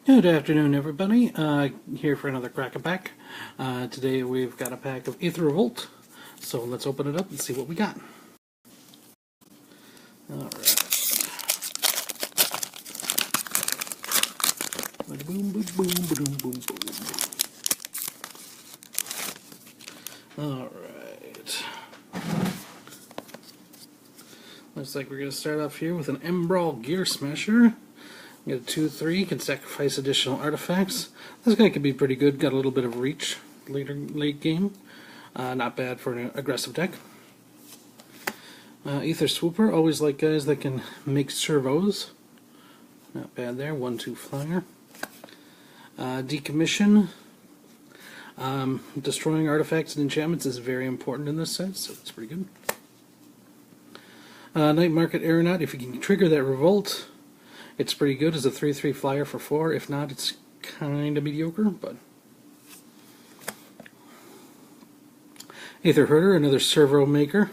Good afternoon, everybody. Here for another crack a pack. Today we've got a pack of Aether Revolt, so let's open it up and see what we got. Alright. Boom, boom, boom, boom, boom, boom. Alright. Looks like we're going to start off here with an Embrawl Gear Smasher. Get a 2-3, can sacrifice additional artifacts. This guy could be pretty good, got a little bit of reach late game. Not bad for an aggressive deck. Aether Swooper, always like guys that can make servos. Not bad there, 1-2 flyer. Decommission. Destroying artifacts and enchantments is very important in this set, so that's pretty good. Night Market Aeronaut, if you can trigger that Revolt, it's pretty good as a 3-3 flyer for 4. If not, it's kind of mediocre, but... Aether Herder, another servo maker.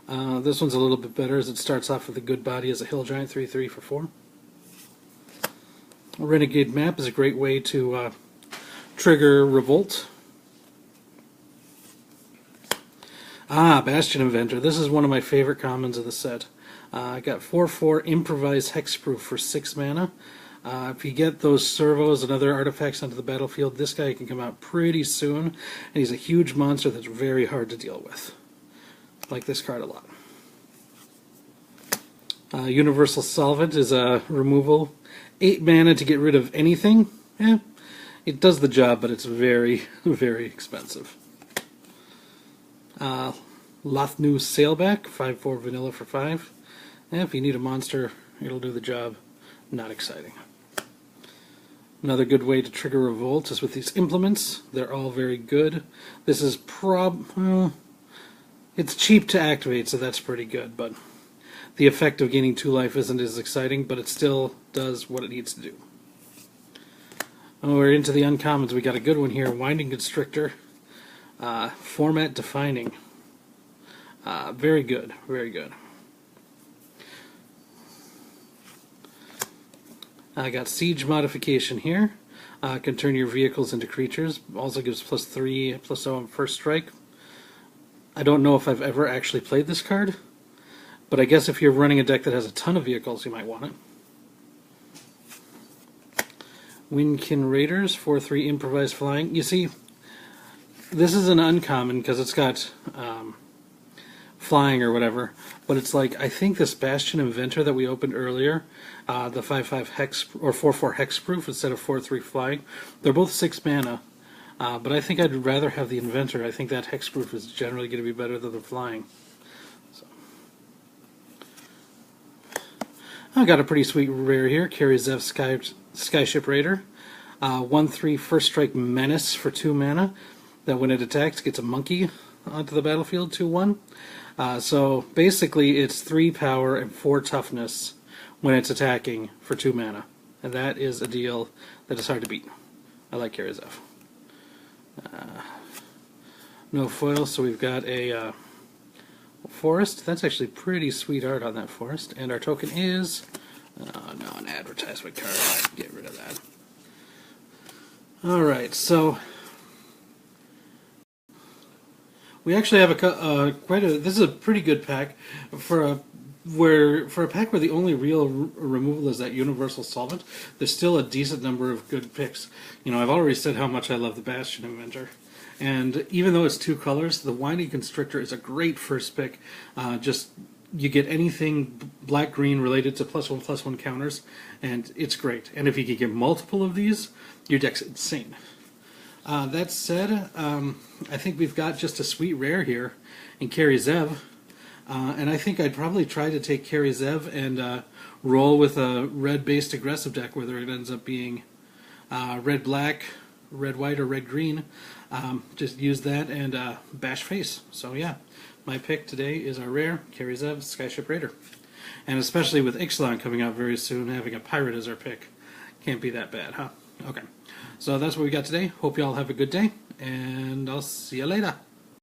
This one's a little bit better as it starts off with a good body as a Hill Giant, 3-3 for 4. A Renegade Map is a great way to trigger Revolt. Bastion Inventor. This is one of my favorite commons of the set. I got 4-4 Improvised Hexproof for 6 mana. If you get those servos and other artifacts onto the battlefield, this guy can come out pretty soon, and he's a huge monster that's very hard to deal with. I like this card a lot. Universal Solvent is a removal. 8 mana to get rid of anything. It does the job, but it's very, very expensive. Lothnu Sailback, 5-4 vanilla for 5. If you need a monster, it'll do the job. Not exciting. Another good way to trigger Revolt is with these implements. They're all very good. This is it's cheap to activate, so that's pretty good, but the effect of gaining 2 life isn't as exciting, but it still does what it needs to do. We're into the uncommons. We got a good one here, Winding Constrictor. Format defining. Very good, very good. I got Siege Modification here. Can turn your vehicles into creatures. Also gives +3/+0 on first strike. I don't know if I've ever actually played this card, but I guess if you're running a deck that has a ton of vehicles, you might want it. Windkin Raiders, 4-3 Improvised Flying. You see, this is an uncommon because it's got flying or whatever, but it's like, I think this Bastion Inventor that we opened earlier, the 5-5 hex or 4-4 hexproof instead of 4-3 flying, they're both 6 mana, but I think I'd rather have the Inventor. I think that hexproof is generally going to be better than the flying. So. I got a pretty sweet rare here, Karizev Skyship Raider, 1-3 first strike menace for 2 mana. That when it attacks, gets a monkey onto the battlefield, 2-1. So basically, it's 3 power and 4 toughness when it's attacking for 2 mana, and that is a deal that is hard to beat. I like Karizev. No foil, so we've got a forest. That's actually pretty sweet art on that forest, and our token is no, an advertisement card. Get rid of that. All right, so. We actually have this is a pretty good pack for a pack where the only real removal is that Universal Solvent. There's still a decent number of good picks. You know, I've already said how much I love the Bastion Inventor, and even though it's 2 colors, the Winding Constrictor is a great first pick. Just you get anything black-green related to +1/+1 counters, and it's great. And if you can get multiple of these, your deck's insane. That said, I think we've got just a sweet rare here in Karizev, and I think I'd probably try to take Karizev and roll with a red-based aggressive deck, whether it ends up being red-black, red-white, or red-green. Just use that and bash face. So yeah, my pick today is our rare Karizev Skyship Raider. And especially with Ixalan coming out very soon, having a pirate as our pick can't be that bad, huh? Okay. So that's what we got today. Hope you all have a good day, and I'll see you later.